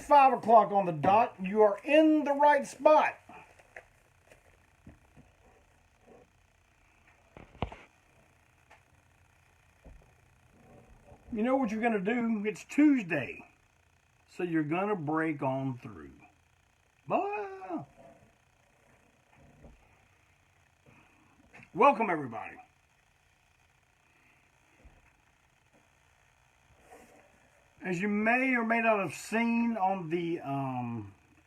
5 o'clock on the dot. You are in the right spot. You know what you're going to do? It's Tuesday. So you're going to break on through. Bye. Welcome, everybody. As you may or may not have seen on the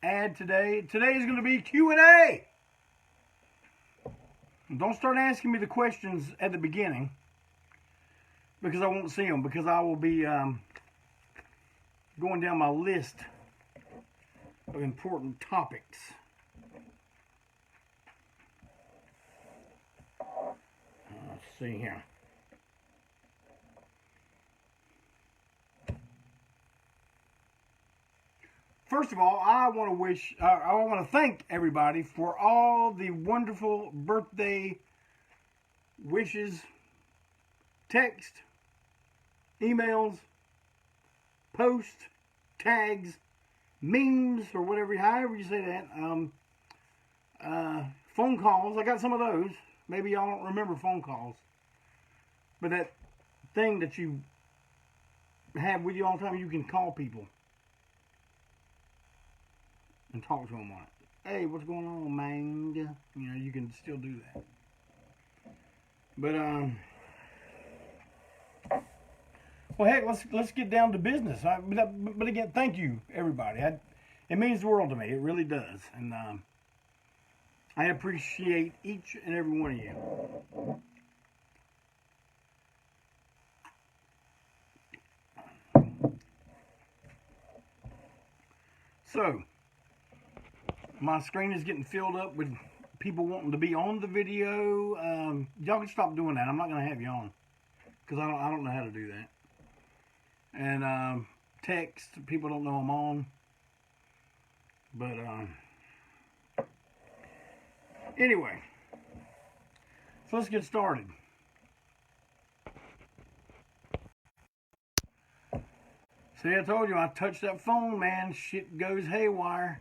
ad today, today is going to be Q&A. Don't start asking me the questions at the beginning, because I won't see them, because I will be going down my list of important topics. Let's see here. First of all, I want to thank everybody for all the wonderful birthday wishes, text, emails, posts, tags, memes, or whatever, however you say that, phone calls. I got some of those. Maybe y'all don't remember phone calls, but that thing that you have with you all the time, you can call people and talk to them on it. Hey, what's going on, man? You know, you can still do that. But well, heck, let's get down to business. But again, thank you, everybody. It means the world to me. It really does, and I appreciate each and every one of you. So, my screen is getting filled up with people wanting to be on the video. Y'all can stop doing that. I'm not going to have you on, because I don't know how to do that. And text, people don't know I'm on. But anyway, so let's get started. See, I told you, I touched that phone, man, shit goes haywire.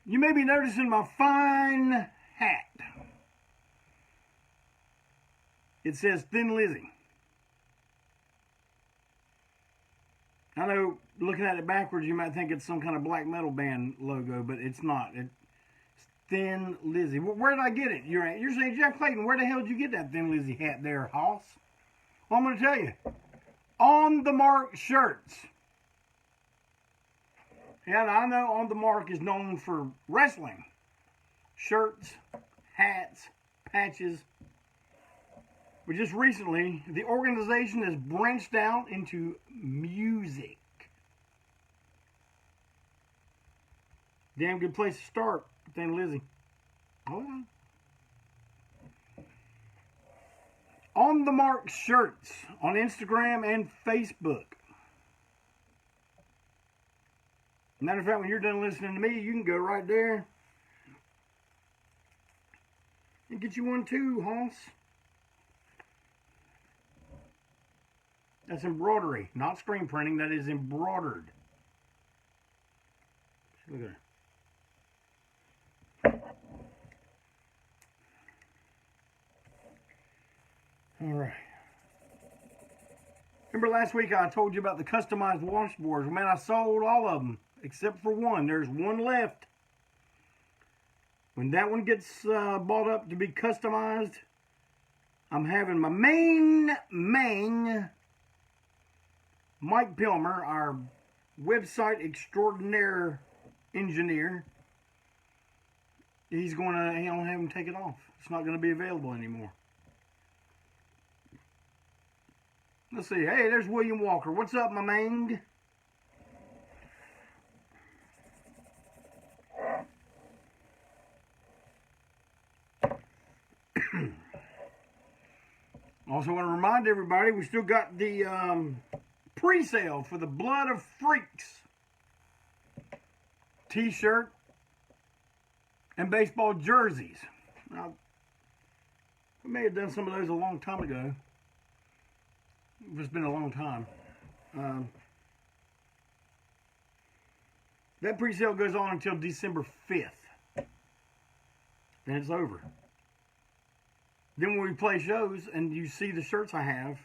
You may be noticing my fine hat. It says Thin Lizzy. I know, looking at it backwards, you might think it's some kind of black metal band logo, but it's not. It's Thin Lizzy. Where did I get it? You're saying, Jeff Clayton, where the hell did you get that Thin Lizzy hat there, Hoss? Well, I'm going to tell you. On the Mark shirts. Yeah, I know On the Mark is known for wrestling. Shirts, hats, patches. But just recently, the organization has branched out into music. Damn good place to start, Thin Lizzy. Hold on. On the Mark shirts on Instagram and Facebook. Matter of fact, when you're done listening to me, you can go right there and get you one too, Hoss. That's embroidery, not screen printing. That is embroidered. Look at it. All right. Remember last week I told you about the customized washboards? Well, man, I sold all of them except for one. There's one left. When that one gets bought up to be customized, I'm having my main Mike Pilmer, our website extraordinaire engineer, he's going to have him take it off. It's not going to be available anymore. Let's see. Hey, there's William Walker. What's up, my man? Also want to remind everybody, we still got the pre-sale for the Blood of Freaks t-shirt and baseball jerseys. Now, we may have done some of those a long time ago. It's been a long time. That pre-sale goes on until December 5th. And it's over. Then when we play shows and you see the shirts I have,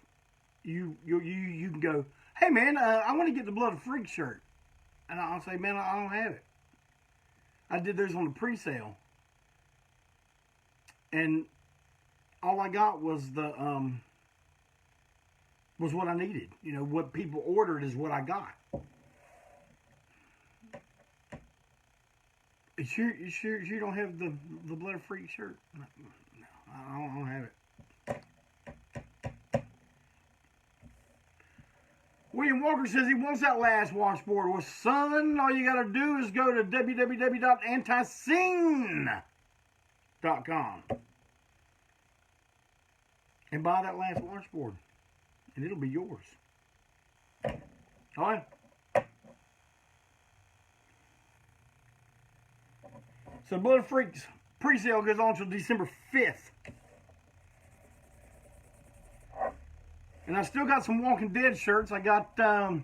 you can go, hey man, I want to get the Blood of Freak shirt. And I'll say, man, I don't have it. I did those on the pre-sale. And all I got was was what I needed. You know, what people ordered is what I got. You sure you don't have the Blood of Freak shirt? No, I don't have it. William Walker says he wants that last washboard. Well, son, all you got to do is go to www.ANTiSEEN.com and buy that last washboard, and it'll be yours. All right? So Blood of Freaks pre-sale goes on until December 5th. And I still got some Walking Dead shirts. I got, I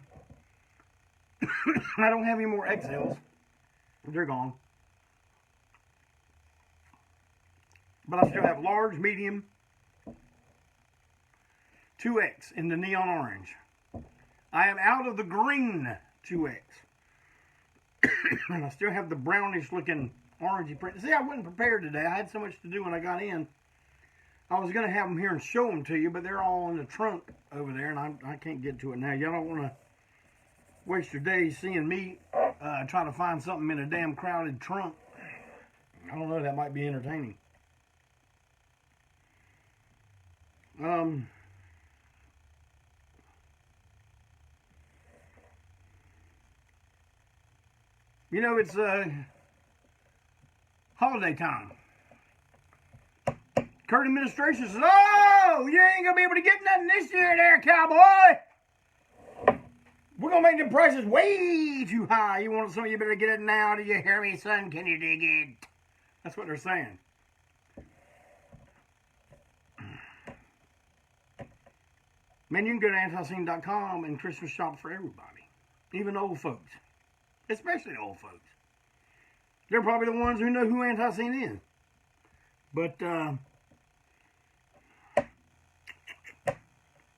don't have any more XLs. They're gone. But I still have large, medium, 2X in the neon orange. I am out of the green 2X. And I still have the brownish looking orangey print. See, I wasn't prepared today. I had so much to do when I got in. I was going to have them here and show them to you, but they're all in the trunk over there, and I can't get to it now. Y'all don't want to waste your days seeing me try to find something in a damn crowded trunk. I don't know, that might be entertaining. You know, it's holiday time. Current administration says, oh, you ain't going to be able to get nothing this year there, cowboy. We're going to make the prices way too high. You want something, you better get it now. Do you hear me, son? Can you dig it? That's what they're saying. Man, you can go to ANTiSEEN.com and Christmas shop for everybody. Even old folks. Especially old folks. They're probably the ones who know who ANTiSEEN is. But,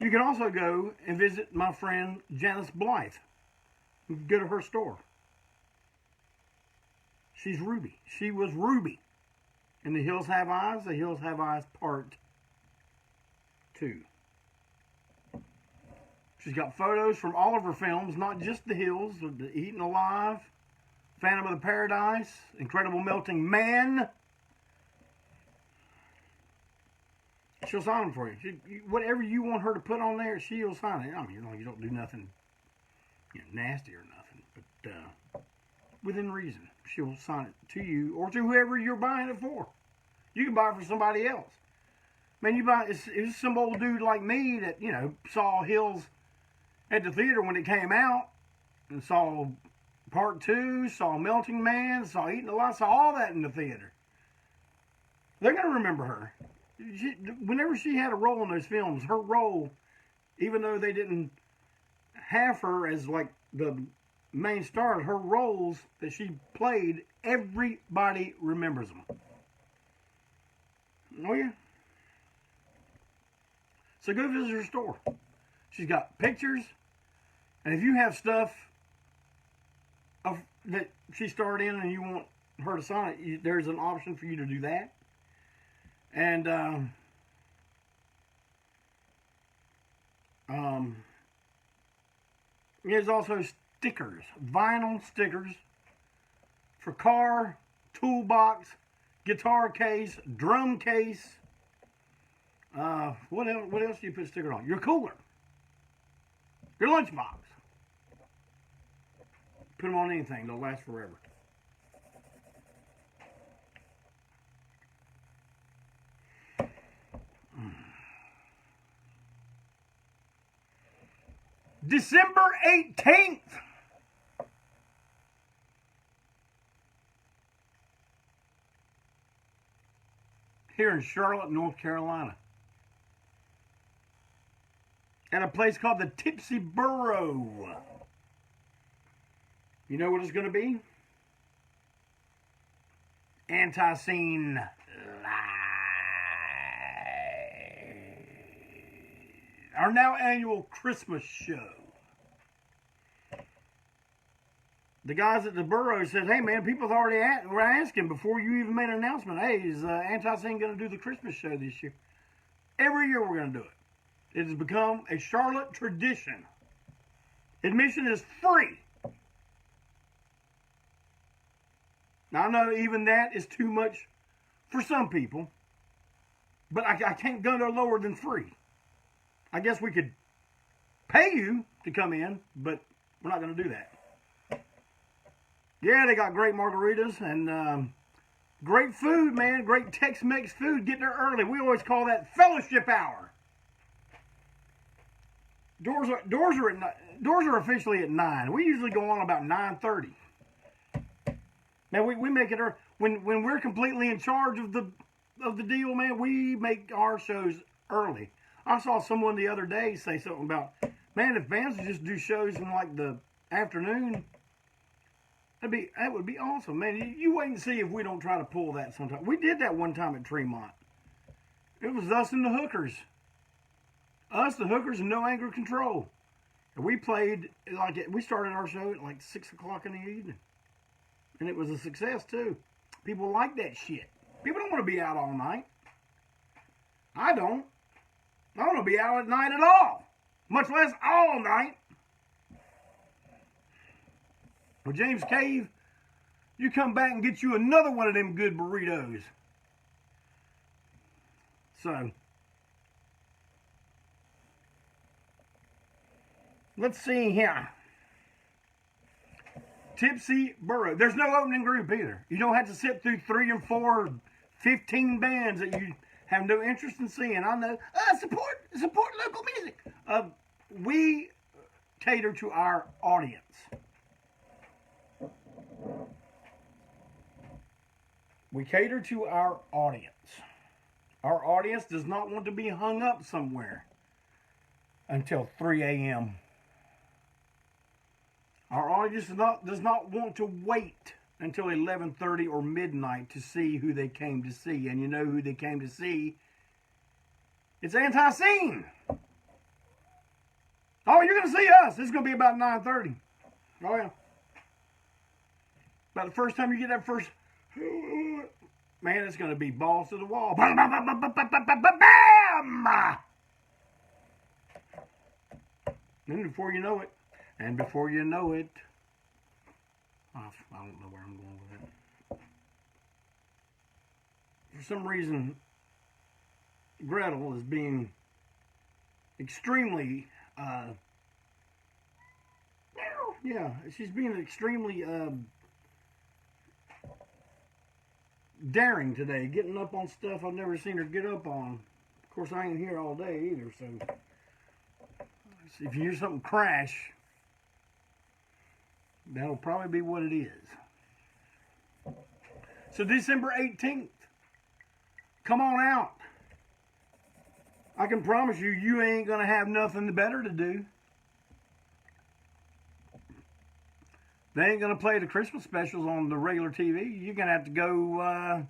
you can also go and visit my friend Janice Blythe. You can go to her store. She's Ruby. She was Ruby in The Hills Have Eyes, The Hills Have Eyes Part 2. She's got photos from all of her films, not just The Hills, but the Eaten Alive, Phantom of the Paradise, Incredible Melting Man. She'll sign them for you. Whatever you want her to put on there, she'll sign it. I mean, you don't do nothing nasty or nothing, but within reason. She'll sign it to you or to whoever you're buying it for. You can buy it for somebody else. Man, it's some old dude like me that, saw Hills at the theater when it came out and saw Part 2, saw Melting Man, saw Eating Alive, saw all that in the theater. They're going to remember her. Whenever she had a role in those films, her role, even though they didn't have her as like the main star, her roles that she played, everybody remembers them. Oh yeah. So go visit her store. She's got pictures, and if you have stuff that she starred in and you want her to sign it, there's an option for you to do that. And there's also stickers, vinyl stickers for car, toolbox, guitar case, drum case. What else do you put stickers on? Your cooler, your lunchbox. Put them on anything; they'll last forever. December 18th. Here in Charlotte, North Carolina. at a place called the Tipsy Burro. You know what it's going to be? ANTiSEEN Live. Our now annual Christmas show. The guys at the Burro said, hey man, people were asking before you even made an announcement, hey, is ANTiSEEN going to do the Christmas show this year? Every year we're going to do it. It has become a Charlotte tradition. Admission is free. Now I know even that is too much for some people, but I can't go no lower than free. I guess we could pay you to come in, but we're not going to do that. Yeah, they got great margaritas and great food, man. Great Tex-Mex food. Get there early. We always call that fellowship hour. Doors are officially at 9. We usually go on about 9:30. Man, we make it early. When we're completely in charge of the deal, man, we make our shows early. I saw someone the other day say something about, man, if bands would just do shows in like the afternoon, that would be awesome, man. You wait and see if we don't try to pull that sometime. We did that one time at Tremont. It was us and the hookers. Us, the hookers, and No Anger Control. And we played, we started our show at like 6 o'clock in the evening. And it was a success, too. People like that shit. People don't want to be out all night. I don't. I don't want to be out at night at all. Much less all night. Well, James Cave, you come back and get you another one of them good burritos. So, let's see here. Tipsy Burro. There's no opening group either. You don't have to sit through 3 and 4, 15 bands that you have no interest in seeing. I know. Support local music. We cater to our audience. We cater to our audience. Our audience does not want to be hung up somewhere until 3 a.m. Our audience does not want to wait until 11:30 or midnight to see who they came to see. And you know who they came to see? It's ANTiSEEN. Oh, you're going to see us. It's going to be about 9:30. Oh, yeah. About the first time you get that first... Man, it's going to be balls to the wall. Bam! And before you know it, I don't know where I'm going with it. For some reason, Gretel is being extremely, she's being extremely daring today, getting up on stuff I've never seen her get up on. Of course, I ain't here all day either, so if you hear something crash, that'll probably be what it is. So December 18th, come on out. I can promise you, you ain't going to have nothing better to do. They ain't going to play the Christmas specials on the regular TV. You're going to have to go,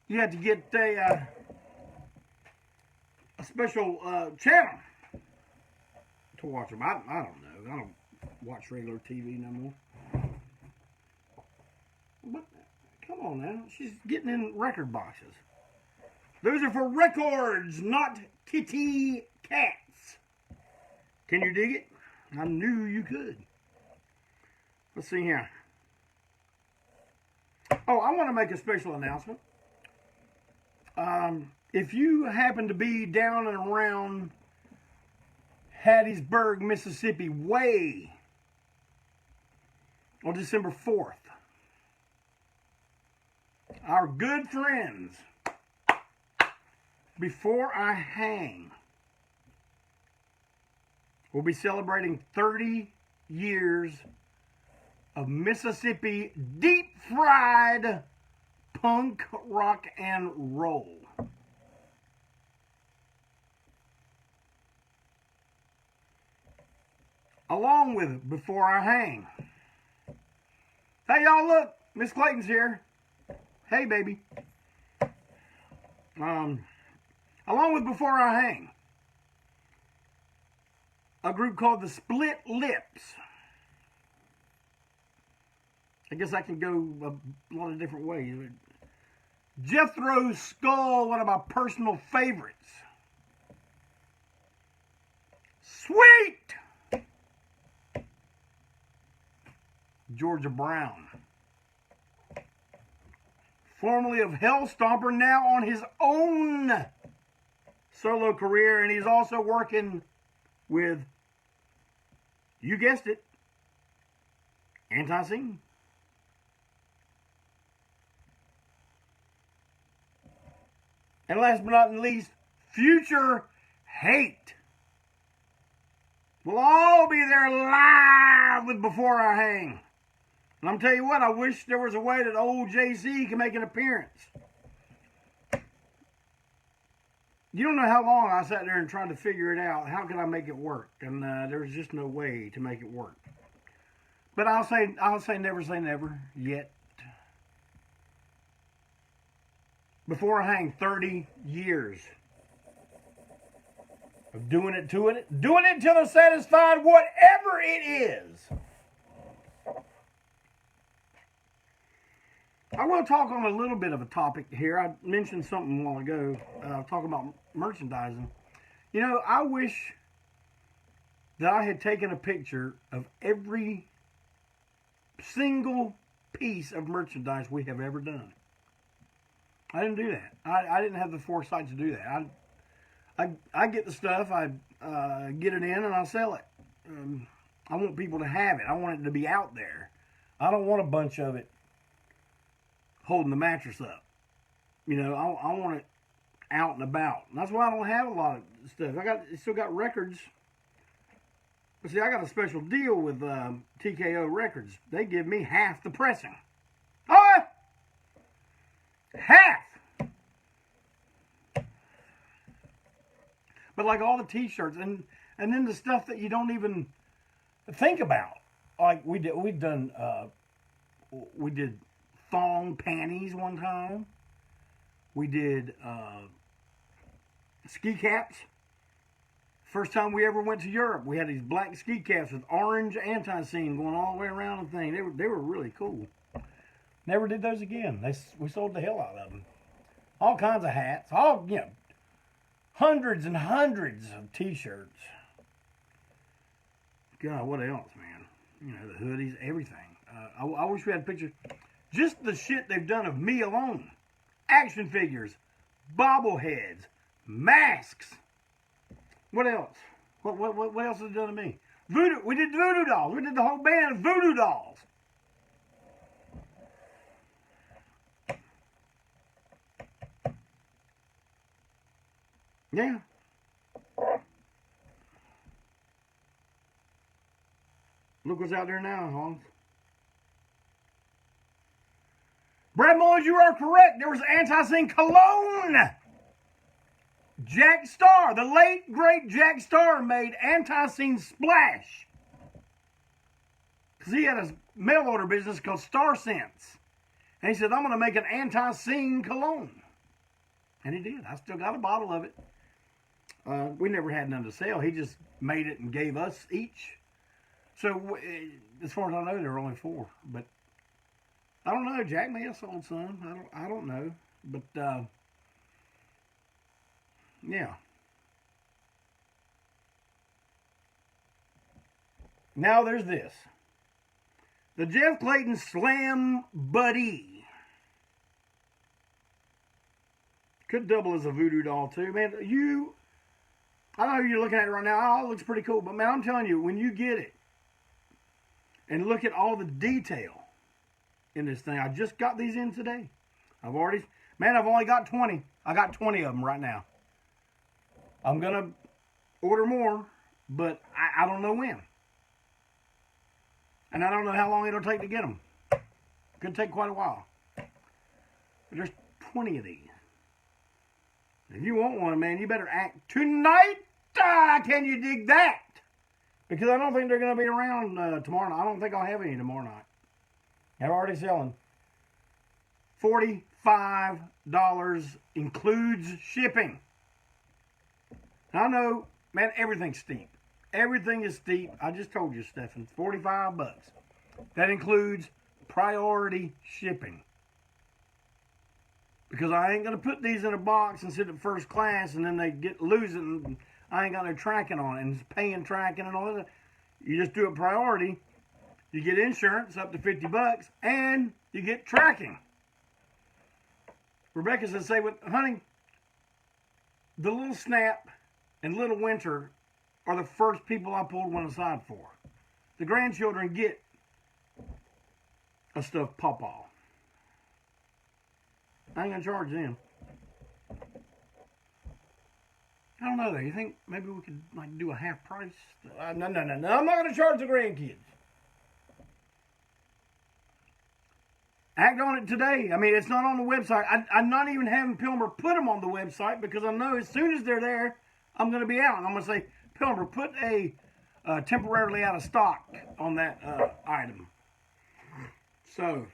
you have to get a special channel to watch them. I don't know. I don't watch regular TV no more. But come on now. She's getting in record boxes. Those are for records, not kitty cats. Can you dig it? I knew you could. Let's see here. Oh, I want to make a special announcement. If you happen to be down and around Hattiesburg, Mississippi way on December 4th, our good friends, Before I Hang, will be celebrating 30 years of Mississippi deep-fried punk rock and roll. along with Before I Hang. Hey, y'all, look, Miss Clayton's here. Hey, baby. Along with Before I Hang, a group called the Split Lips. I guess I can go a lot of different ways. Jethro's Skull, one of my personal favorites. Sweet! Georgia Brown. Formerly of Hellstomper, now on his own solo career, and he's also working with, you guessed it, ANTiSEEN. And last but not least, Future Hate. We'll all be there live with Before I Hang. And I'm telling you what, I wish there was a way that old JC can make an appearance. You don't know how long I sat there and tried to figure it out. How could I make it work? And there was just no way to make it work. But I'll say never yet. Before I Hang, 30 years of doing it until they're satisfied, whatever it is. I will talk on a little bit of a topic here. I mentioned something a while ago, talking about merchandising. You know, I wish that I had taken a picture of every single piece of merchandise we have ever done. I didn't do that. I didn't have the foresight to do that. I get the stuff, I get it in, and I sell it. I want people to have it. I want it to be out there. I don't want a bunch of it holding the mattress up. You know, I want it out and about. And that's why I don't have a lot of stuff. I still got records. But see, I got a special deal with TKO Records. They give me half the pressing. Oh, half. But like all the t-shirts and then the stuff that you don't even think about. Like we did thong panties one time. We did ski caps. First time we ever went to Europe, we had these black ski caps with orange ANTiSEEN going all the way around the thing. They were really cool. Never did those again. We sold the hell out of them. All kinds of hats. Hundreds and hundreds of t-shirts. God, what else, man? You know, the hoodies, everything. I wish we had a picture. Just the shit they've done of me alone. Action figures, bobbleheads, masks. What else? What else has it done to me? Voodoo. We did voodoo dolls. We did the whole band of voodoo dolls. Yeah. Look what's out there now, Hans. Brad Mullins, you are correct. There was ANTiSEEN cologne. Jack Starr, the late, great Jack Starr, made ANTiSEEN Splash. Because he had a mail order business called Star Sense. And he said, I'm going to make an ANTiSEEN cologne. And he did. I still got a bottle of it. We never had none to sell. He just made it and gave us each. So, as far as I know, there were only 4. But I don't know. Jack may have sold some. I don't know. But, yeah. Now there's this. The Jeff Clayton Slam Buddy. Could double as a voodoo doll too. Man, I know you're looking at it right now. Oh, it looks pretty cool. But man, I'm telling you, when you get it and look at all the detail in this thing. I just got these in today. I've only got 20. I got 20 of them right now. I'm going to order more, but I don't know when. And I don't know how long it'll take to get them. Could take quite a while. But there's 20 of these. If you want one, man, you better act tonight. Can you dig that? Because I don't think they're going to be around tomorrow night. I don't think I'll have any tomorrow night. They're already selling. $45 includes shipping. I know, man, everything's steep. Everything is steep. I just told you, Stephen, $45. That includes priority shipping. Because I ain't going to put these in a box and sit at first class and then they lose it and I ain't got no tracking on it and it's paying tracking and all that. You just do it priority. You get insurance up to $50 and you get tracking. Rebecca said, honey, the little Snap and little Winter are the first people I pulled one aside for. The grandchildren get a stuffed pawpaw. I ain't gonna charge them. I don't know though. You think maybe we could like do a half price? No. I'm not gonna charge the grandkids. Act on it today. I mean, it's not on the website. I'm not even having Pilmer put them on the website because I know as soon as they're there, I'm gonna be out. And I'm gonna say, Pilmer, put a temporarily out of stock on that item. So.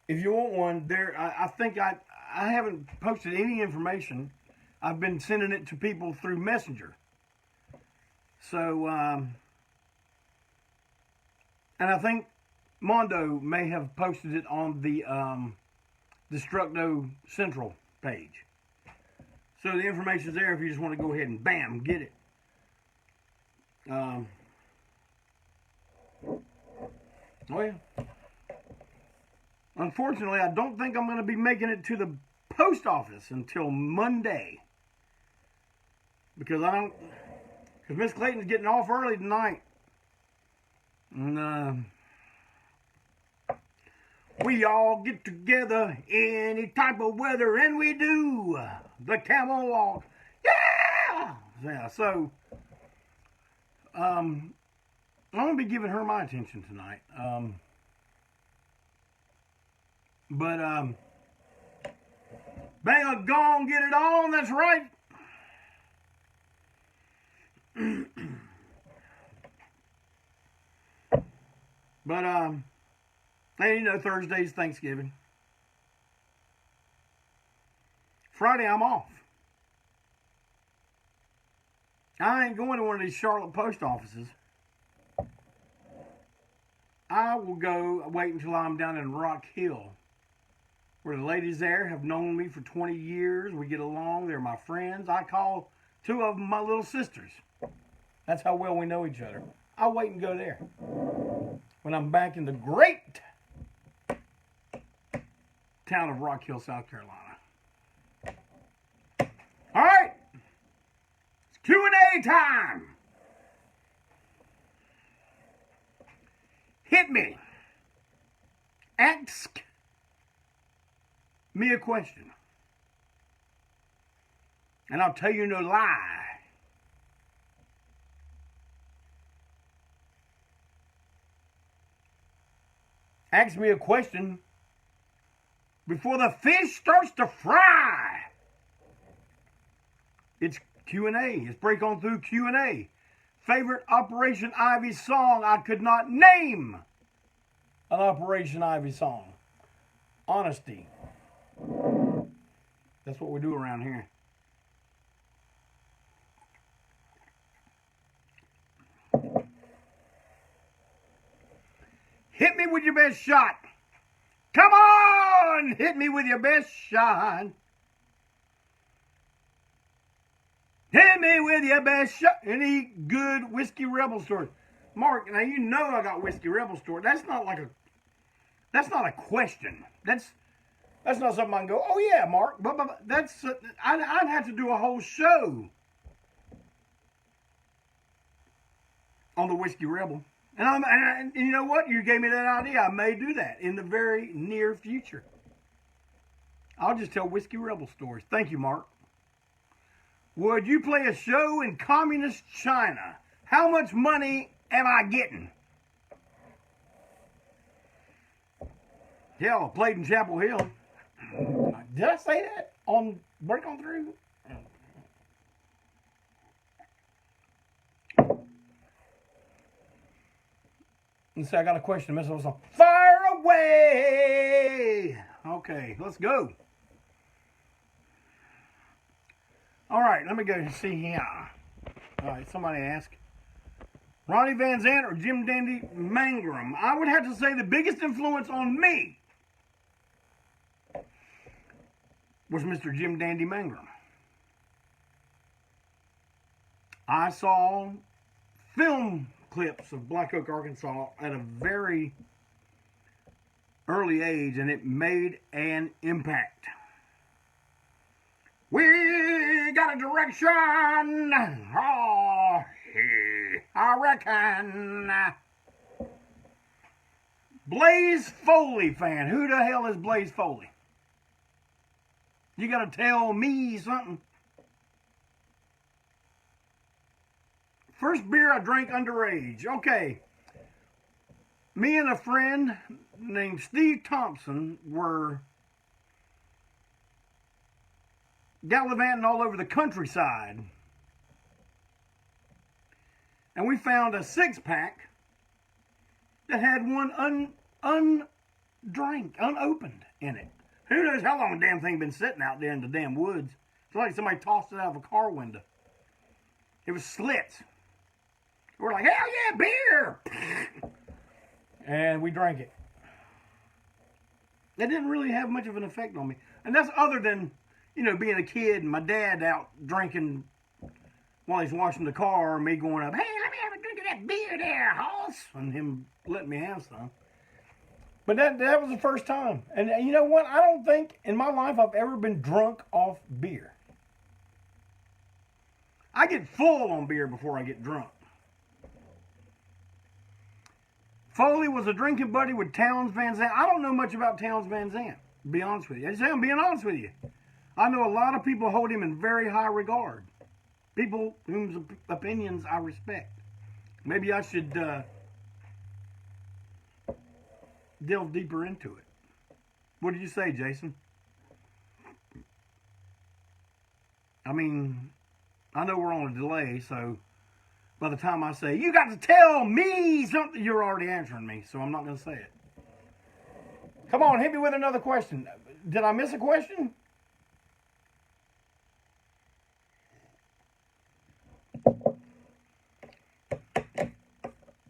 If you want one, I think I haven't posted any information. I've been sending it to people through Messenger. So, and I think Mondo may have posted it on the Destructo Central page. So the information's there if you just want to go ahead and bam, get it. Oh yeah. Unfortunately, I don't think I'm going to be making it to the post office until Monday. Because Miss Clayton's getting off early tonight. And we all get together any type of weather, and we do the camel walk. Yeah, so I'm going to be giving her my attention tonight. But, bang, go on, get it on, that's right. But, hey, you know, Thursday's Thanksgiving. Friday, I'm off. I ain't going to one of these Charlotte post offices. I will go wait until I'm down in Rock Hill, where the ladies there have known me for 20 years. We get along. They're my friends. I call two of them my little sisters. That's how well we know each other. I'll wait and go there when I'm back in the great town of Rock Hill, South Carolina. All right. It's Q&A time. Hit me. Ask me a question. And I'll tell you no lie. Ask me a question before the fish starts to fry. It's Q&A. It's Break On Through Q&A. Favorite Operation Ivy song? I could not name an Operation Ivy song. Honesty. That's what we do around here. Hit me with your best shot. Come on! Hit me with your best shot. Hit me with your best shot. Any good Whiskey Rebel story? Mark, now you know I got Whiskey Rebel story. That's not a question. That's not something I can go, oh yeah, Mark. But that's, I'd have to do a whole show on the Whiskey Rebel. And you know what? You gave me that idea. I may do that in the very near future. I'll just tell Whiskey Rebel stories. Thank you, Mark. Would you play a show in communist China? How much money am I getting? Hell, I played in Chapel Hill. Did I say that on Break On Through? Let's see, I got a question. Miss Wilson. Fire away! Okay, let's go. All right, let me go see here. All right, somebody asked. Ronnie Van Zant or Jim Dandy Mangrum? I would have to say the biggest influence on me was Mr. Jim Dandy Mangrum. I saw film clips of Black Oak, Arkansas at a very early age, and it made an impact. We got a direction. Oh, I reckon. Blaze Foley fan. Who the hell is Blaze Foley? You got to tell me something. First beer I drank underage. Okay. Me and a friend named Steve Thompson were gallivanting all over the countryside. And we found a 6-pack that had one unopened in it. Who knows how long the damn thing been sitting out there in the damn woods. It's like somebody tossed it out of a car window. It was slits. We're like, hell yeah, beer! And we drank it. It didn't really have much of an effect on me. And that's other than, you know, being a kid and my dad out drinking while he's washing the car, and me going up, hey, let me have a drink of that beer there, hoss, and him letting me have some. But that was the first time. And you know what? I don't think in my life I've ever been drunk off beer. I get full on beer before I get drunk. Foley was a drinking buddy with Townes Van Zandt. I don't know much about Townes Van Zandt, to be honest with you. I'm being honest with you. I know a lot of people hold him in very high regard. People whose opinions I respect. Maybe I should delve deeper into it. What did you say, Jason? I mean, I know we're on a delay, so by the time I say, you got to tell me something, you're already answering me, so I'm not going to say it. Come on, hit me with another question. Did I miss a question?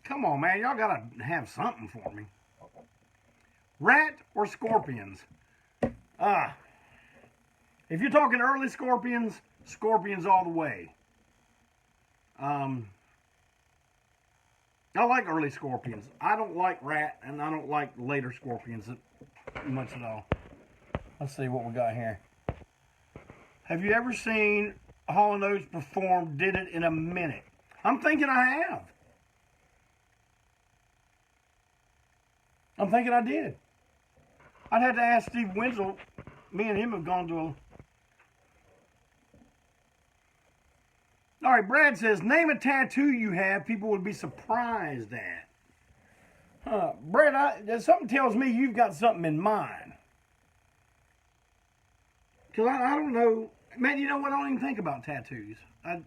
Come on, man. Y'all got to have something for me. Rat or scorpions? If you're talking early scorpions, scorpions all the way. I like early scorpions. I don't like rat, and I don't like later scorpions much at all. Let's see what we got here. Have you ever seen Hall & Oates perform Did It in a Minute? I'm thinking I have. I'm thinking I did. I'd have to ask Steve Wenzel. Me and him have gone to a... All right, Brad says, name a tattoo you have people would be surprised at. Brad, something tells me you've got something in mind. Because I don't know. Man, you know what? I don't even think about tattoos. I'm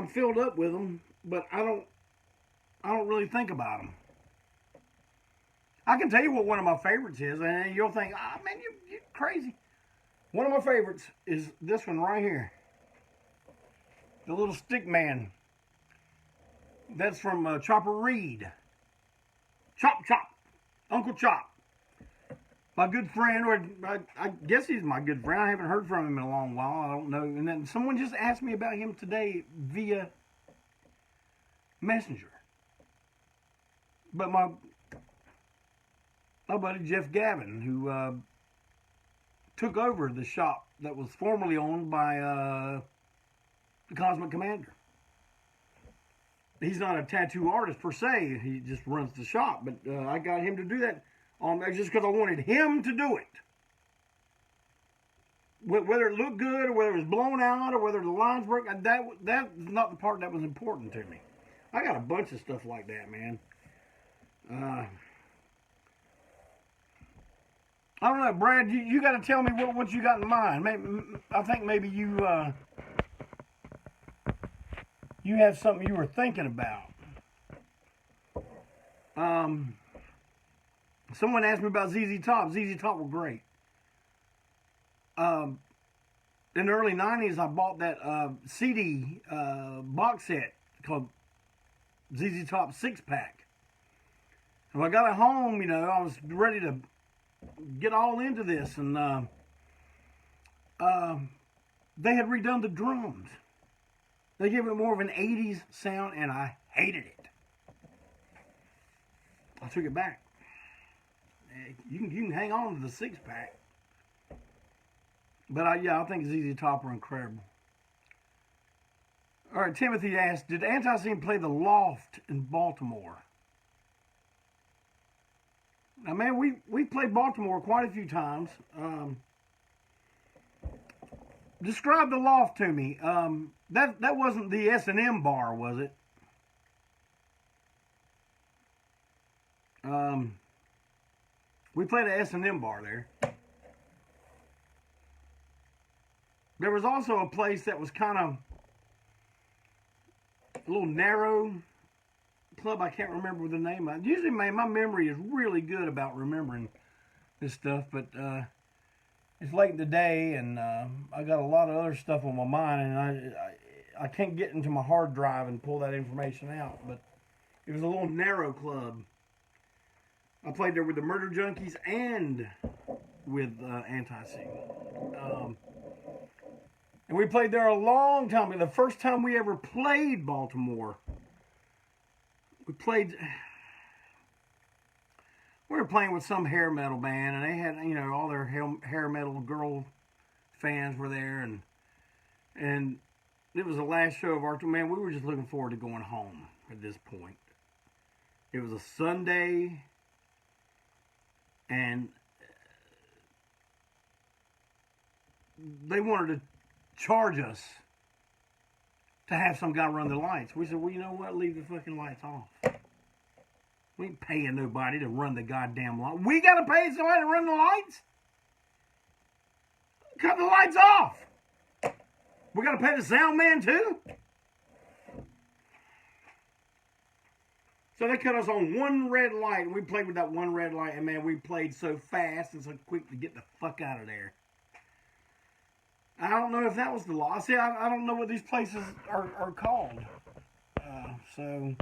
filled up with them, but I don't really think about them. I can tell you what one of my favorites is, and you'll think, oh, man, you're crazy. One of my favorites is this one right here. The little stick man. That's from Chopper Reed. Chop Chop. Uncle Chop. My good friend, or I guess he's my good friend. I haven't heard from him in a long while. I don't know. And then someone just asked me about him today via Messenger. But my buddy Jeff Gavin, who took over the shop that was formerly owned by the Cosmic Commander. He's not a tattoo artist per se. He just runs the shop. But I got him to do that just because I wanted him to do it. Whether it looked good or whether it was blown out or whether the lines broke, that's not the part that was important to me. I got a bunch of stuff like that, man. I don't know, Brad, you got to tell me what you got in mind. I think maybe you have something you were thinking about. Someone asked me about ZZ Top. ZZ Top were great. In the early 90s, I bought that CD box set called ZZ Top 6-Pack. And when I got it home, you know, I was ready to get all into this. And they had redone the drums. They gave it more of an 80s sound, and I hated it. I took it back. You can hang on to the 6-pack. But I think ZZ Top are incredible. All right, Timothy asked, did ANTiSEEN play the Loft in Baltimore? Now, man, we played Baltimore quite a few times. Describe the Loft to me. That wasn't the S&M bar, was it? We played an S&M bar there. There was also a place that was kind of a little narrow club. I can't remember the name of it. Usually, man, my memory is really good about remembering this stuff, but it's late in the day, and I got a lot of other stuff on my mind, and I can't get into my hard drive and pull that information out. But it was a little narrow club. I played there with the Murder Junkies and with ANTiSEEN. And we played there a long time ago. The first time we ever played Baltimore, we were playing with some hair metal band, and they had, you know, all their hair metal girl fans were there, and it was the last show of our tour. Man, we were just looking forward to going home at this point. It was a Sunday, and they wanted to charge us to have some guy run the lights. We said, well, you know what? Leave the fucking lights off. We ain't paying nobody to run the goddamn light. We got to pay somebody to run the lights? Cut the lights off. We got to pay the sound man too? So they cut us on one red light, and we played with that one red light, and man, we played so fast and so quick to get the fuck out of there. I don't know if that was the law. See, I don't know what these places are called. So...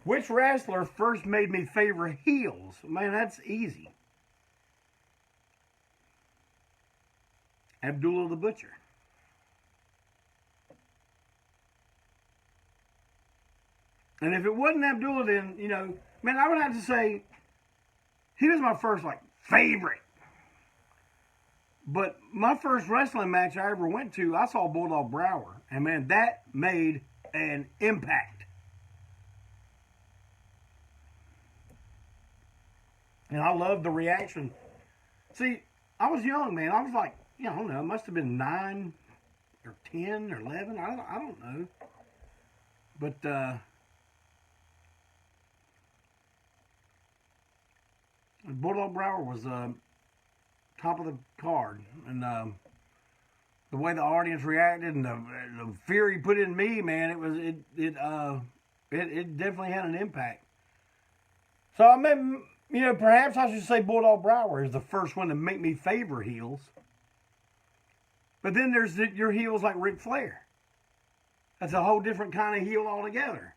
Which wrestler first made me favor heels? Man, that's easy. Abdullah the Butcher. And if it wasn't Abdullah, then, you know, man, I would have to say he was my first, like, favorite. But my first wrestling match I ever went to, I saw Bulldog Brower. And, man, that made an impact. And I loved the reaction. See, I was young, man. I was like, I don't know, it must have been 9 or 10 or 11. I don't know. But, Bulldog Brower was top of the card. And the way the audience reacted and the fear he put in me, man, it definitely had an impact. So I mean, you know, perhaps I should say Bulldog Brower is the first one to make me favor heels. But then there's your heels like Ric Flair. That's a whole different kind of heel altogether.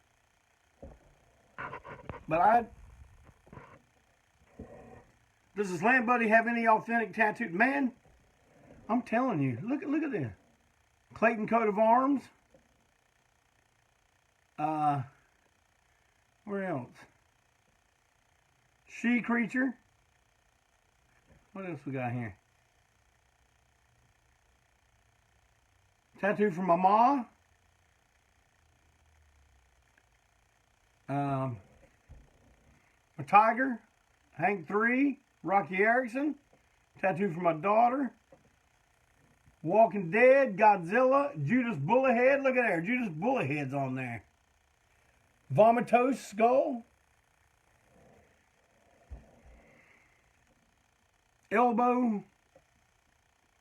But does the Slam Buddy have any authentic tattoo? Man, I'm telling you, look at this. Clayton coat of arms. Where else? She Creature. What else we got here? Tattoo from my ma. A tiger. Hank 3. Rocky Erickson. Tattoo from my daughter. Walking Dead. Godzilla. Judas Bullethead. Look at there. Judas Bullethead's on there. Vomitos skull. Elbow,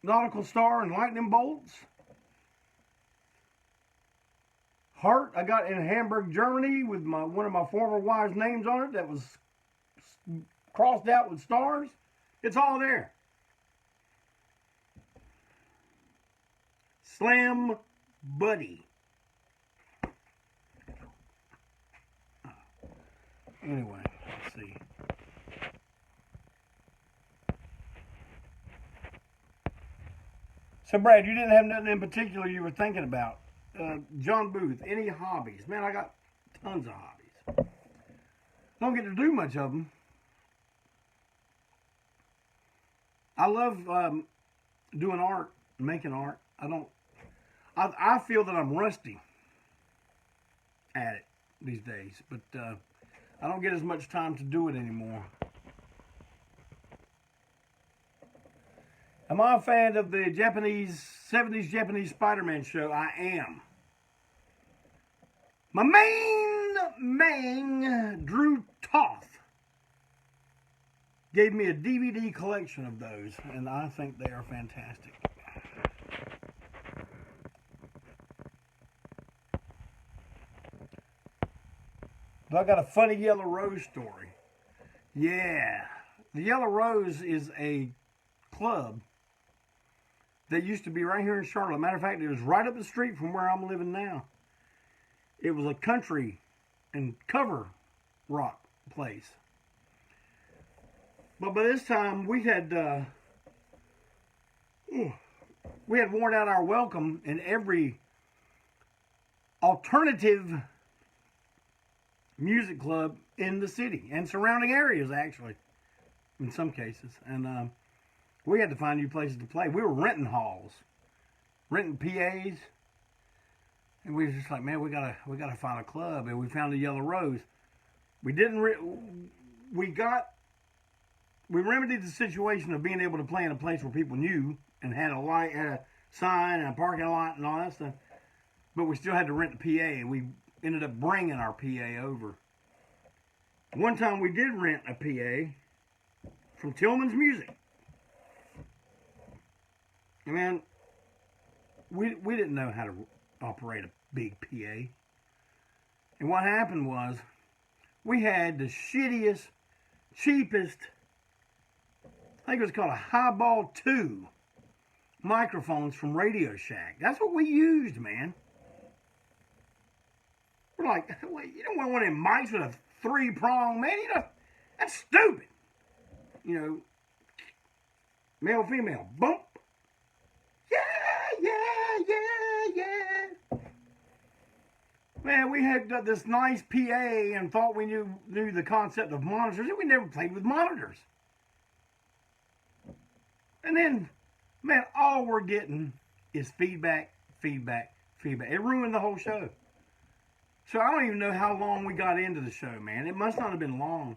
nautical star, and lightning bolts. heart I got in Hamburg, Germany with one of my former wives' names on it that was crossed out with stars. It's all there. Slam Buddy. Anyway, let's see. So, Brad, you didn't have nothing in particular you were thinking about. John Booth, any hobbies? Man, I got tons of hobbies. Don't get to do much of them. I love doing art, making art. I feel that I'm rusty at it these days, but I don't get as much time to do it anymore. Am I a fan of the 70s Japanese Spider-Man show? I am. My main Drew Toth gave me a DVD collection of those, and I think they are fantastic. But I got a funny Yellow Rose story. Yeah. The Yellow Rose is a club that used to be right here in Charlotte. Matter of fact, it was right up the street from where I'm living now. It was a country and cover rock place. But by this time, we had worn out our welcome in every alternative music club in the city and surrounding areas, actually, in some cases. And we had to find new places to play. We were renting halls, renting PAs, and we were just like, man, we gotta find a club. And we found the Yellow Rose. We remedied the situation of being able to play in a place where people knew and had a sign and a parking lot and all that stuff. But we still had to rent the PA, and we ended up bringing our PA over. One time we did rent a PA from Tillman's Music. And man, we didn't know how to operate a big PA. And what happened was, we had the shittiest, cheapest, I think it was called a Highball 2 microphones from Radio Shack. That's what we used, man. We're like, wait, you don't want one of them mics with a 3-prong, man. You know, that's stupid. You know, male, female, bump. Yeah. Man, we had this nice PA and thought we knew the concept of monitors, and we never played with monitors. And then, man, all we're getting is feedback. It ruined the whole show. So I don't even know how long we got into the show, man. It must not have been long.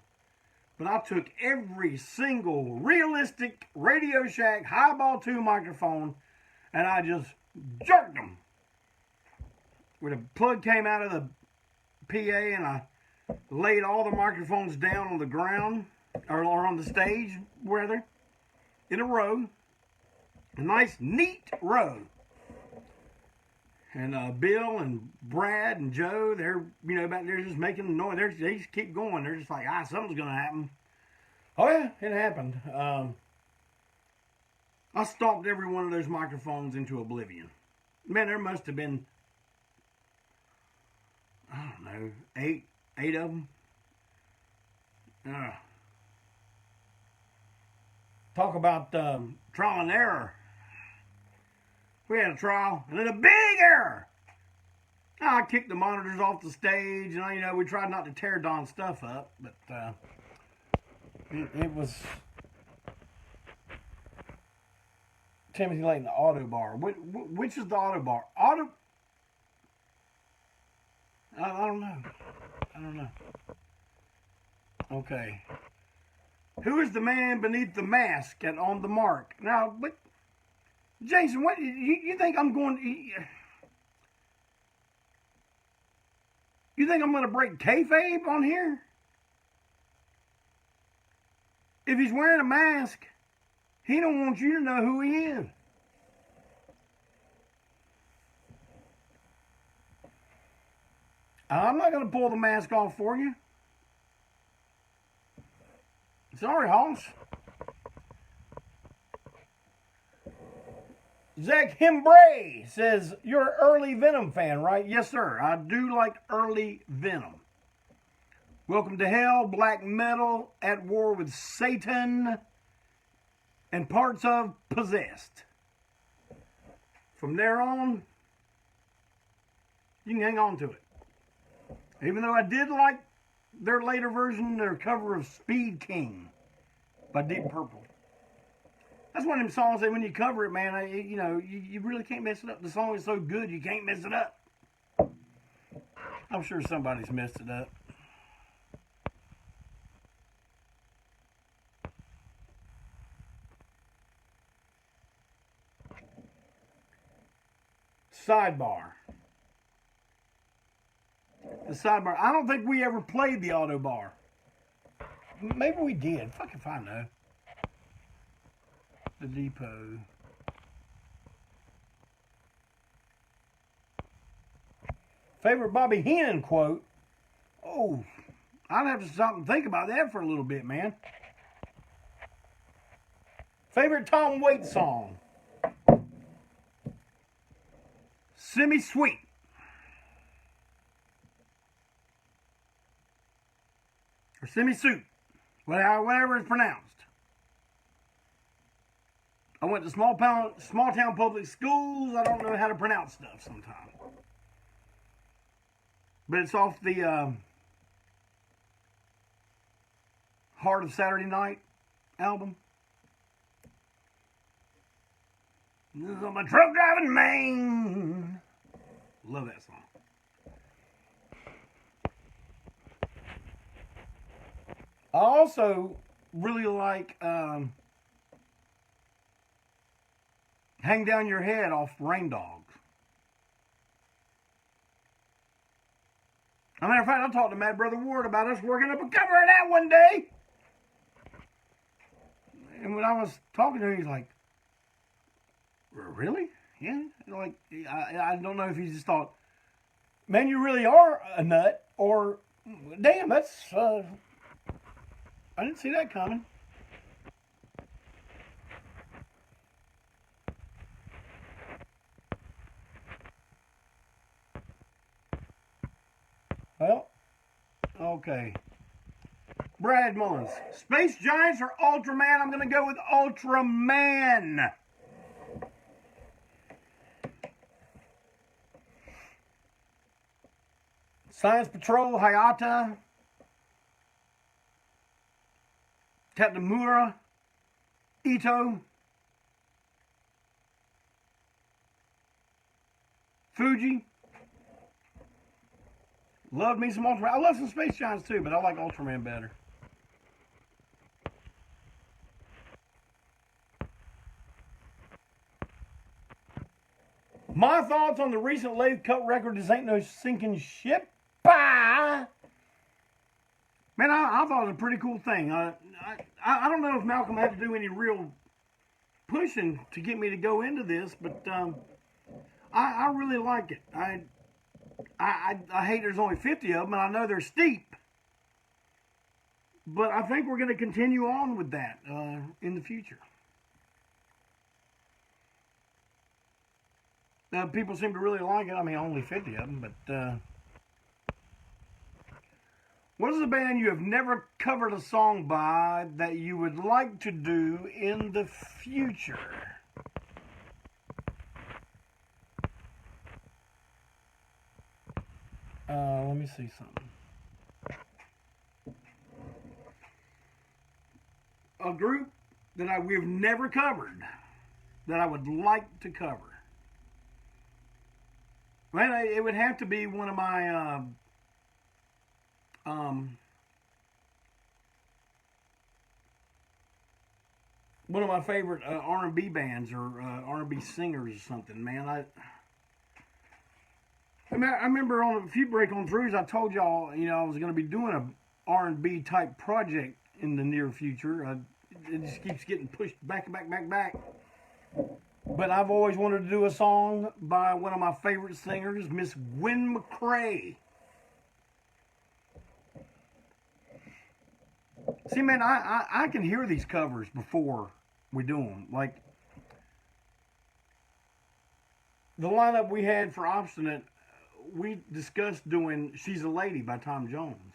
But I took every single realistic Radio Shack Highball 2 microphone and I just jerked them. Where the plug came out of the PA and I laid all the microphones down on the ground, or on the stage, rather, in a row. A nice, neat row. And Bill and Brad and Joe, they're, back there just making noise. They just keep going. They're just like, something's going to happen. Oh, yeah, it happened. I stomped every one of those microphones into oblivion. Man, there must have been, I don't know, eight of them. Talk about trial and error. We had a trial, and then a big error. I kicked the monitors off the stage, and we tried not to tear Don's stuff up, but it was Timothy Layton, the auto bar. Which is the auto bar? I don't know. Okay. Who is the man beneath the mask and on the mark? Now, but Jason, what you think I'm going? You think I'm going to break kayfabe on here? If he's wearing a mask, he don't want you to know who he is. I'm not going to pull the mask off for you. Sorry, Hoss. Zach Hembray says, you're an early Venom fan, right? Yes, sir. I do like early Venom. Welcome to Hell, black metal, at war with Satan, and parts of Possessed. From there on, you can hang on to it. Even though I did like their later version, their cover of Speed King by Deep Purple. That's one of them songs that when you cover it, man, you really can't mess it up. The song is so good, you can't mess it up. I'm sure somebody's messed it up. Sidebar. The sidebar. I don't think we ever played the auto bar. Maybe we did. Fuck if I know. The depot. Favorite Bobby Heenan quote? Oh, I'd have to stop and think about that for a little bit, man. Favorite Tom Waits song? Semi-Sweet. Or Semi-Suit. Whatever it's pronounced. I went to small town public schools. I don't know how to pronounce stuff sometimes. But it's off the Heart of Saturday Night album. This is on my truck driving man. Love that song. I also really like Hang Down Your Head off Rain Dogs. As a matter of fact, I talked to Mad Brother Ward about us working up a cover of that one day. And when I was talking to him, he's like, really? Yeah. Like, I don't know if he just thought, man, you really are a nut, or, damn, that's, I didn't see that coming. Well, okay. Brad Mullins. Space Giants or Ultraman? I'm going to go with Ultraman. Science Patrol, Hayata. Captain Mura. Ito. Fuji. Love me some Ultraman. I love some Space Giants too, but I like Ultraman better. My thoughts on the recent Lathe Cut record, This Ain't No Sinking Ship. Bye! Man, I thought it was a pretty cool thing. I don't know if Malcolm had to do any real pushing to get me to go into this, but I really like it. I hate there's only 50 of them, and I know they're steep. But I think we're going to continue on with that in the future. People seem to really like it. I mean, only 50 of them, but... what is a band you have never covered a song by that you would like to do in the future? Let me see something. A group that we've never covered that I would like to cover. Well, it would have to be one of my one of my favorite R&B bands or R&B singers or something, man. I remember on a few Break On Throughs, I told y'all, I was going to be doing a R&B type project in the near future. It just keeps getting pushed back. But I've always wanted to do a song by one of my favorite singers, Miss Gwen McCrae. See, man, I can hear these covers before we do them. Like, the lineup we had for Obstinate, we discussed doing She's a Lady by Tom Jones.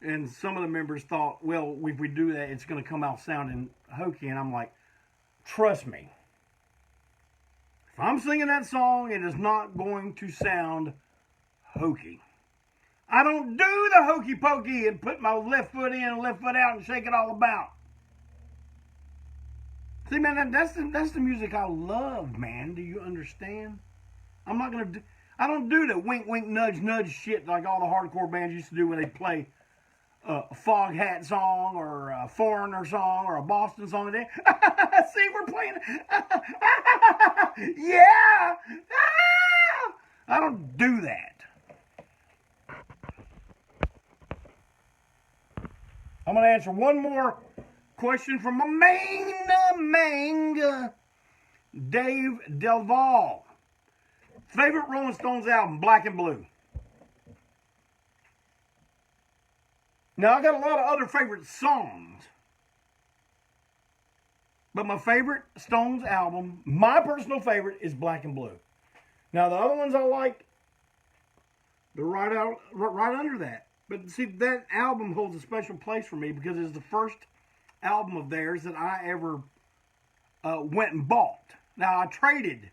And some of the members thought, well, if we do that, it's going to come out sounding hokey. And I'm like, trust me. If I'm singing that song, it is not going to sound hokey. I don't do the hokey pokey and put my left foot in and left foot out and shake it all about. See, man, that's the music I love, man. Do you understand? I'm not going to do... I don't do the wink, wink, nudge, nudge shit like all the hardcore bands used to do when they play a Fog Hat song or a Foreigner song or a Boston song. See, we're playing. Yeah. I don't do that. I'm going to answer one more question from my main Dave Delval. Favorite Rolling Stones album, Black and Blue. Now, I got a lot of other favorite songs. But my favorite Stones album, my personal favorite, is Black and Blue. Now, the other ones I like, they're right under that. But see, that album holds a special place for me because it's the first album of theirs that I ever went and bought. Now, I traded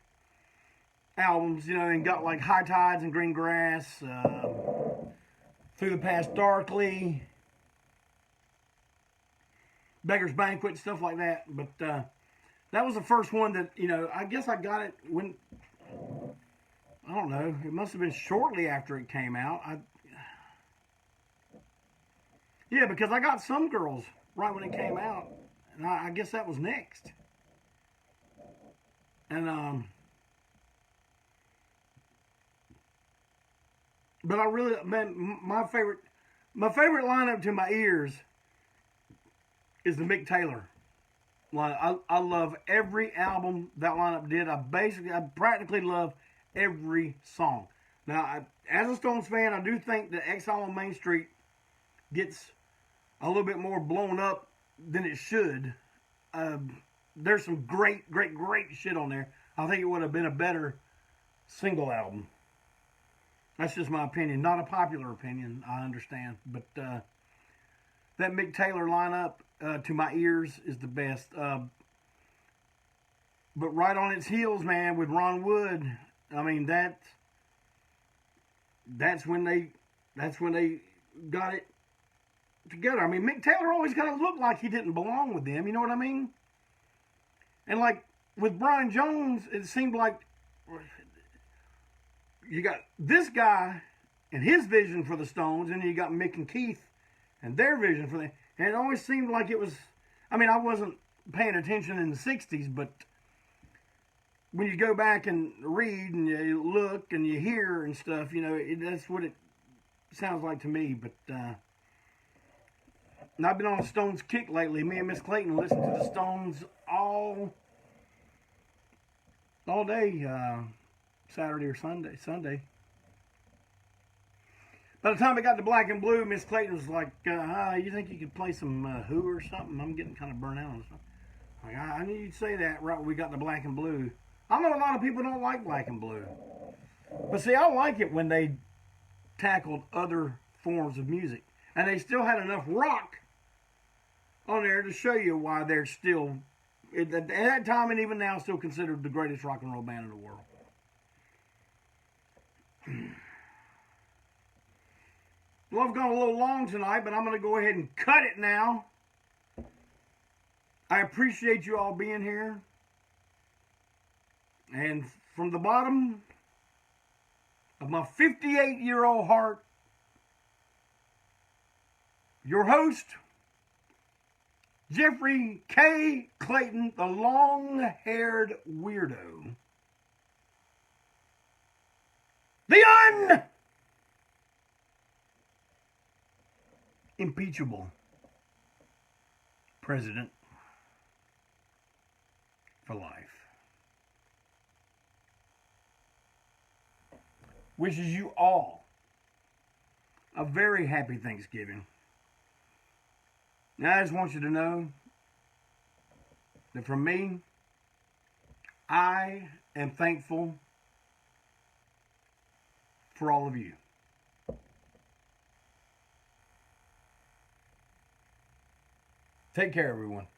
albums, you know, and got like High Tides and Green Grass, Through the Past Darkly, Beggar's Banquet, stuff like that. But that was the first one that, you know, I guess I got it when, I don't know, it must have been shortly after it came out. Yeah, because I got Some Girls right when it came out, and I guess that was next. And, but I really, man, my favorite lineup to my ears is the Mick Taylor line. I love every album that lineup did. I practically love every song. Now, as a Stones fan, I do think that Exile on Main Street gets a little bit more blown up than it should. There's some great shit on there. I think it would have been a better single album. That's just my opinion. Not a popular opinion, I understand. But that Mick Taylor lineup, to my ears, is the best. But right on its heels, man, with Ron Wood, I mean, that's when they got it together. I mean, Mick Taylor always kind of looked like he didn't belong with them, you know what I mean? And like with Brian Jones, it seemed like you got this guy and his vision for the Stones, and then you got Mick and Keith and their vision for them. And it always seemed like it was, I mean, I wasn't paying attention in the 60s, but when you go back and read and you look and you hear and stuff, you know, that's what it sounds like to me. But and I've been on a Stones kick lately. Me and Miss Clayton listen to the Stones all day, Saturday or Sunday. By the time it got to Black and Blue, Miss Clayton was like, you think you could play some Who or something? I'm getting kind of burnt out on stuff. Like, I knew you'd say that right when we got to Black and Blue. I know a lot of people don't like Black and Blue. But see, I like it when they tackled other forms of music. And they still had enough rock on there to show you why they're still, at that time and even now, still considered the greatest rock and roll band in the world. Well, I've gone a little long tonight, but I'm going to go ahead and cut it now. I appreciate you all being here. And from the bottom of my 58-year-old heart, your host, Jeffrey K. Clayton, the long-haired weirdo. The Unimpeachable President for life. Wishes you all a very happy Thanksgiving. Now, I just want you to know that from me, I am thankful for all of you. Take care, everyone.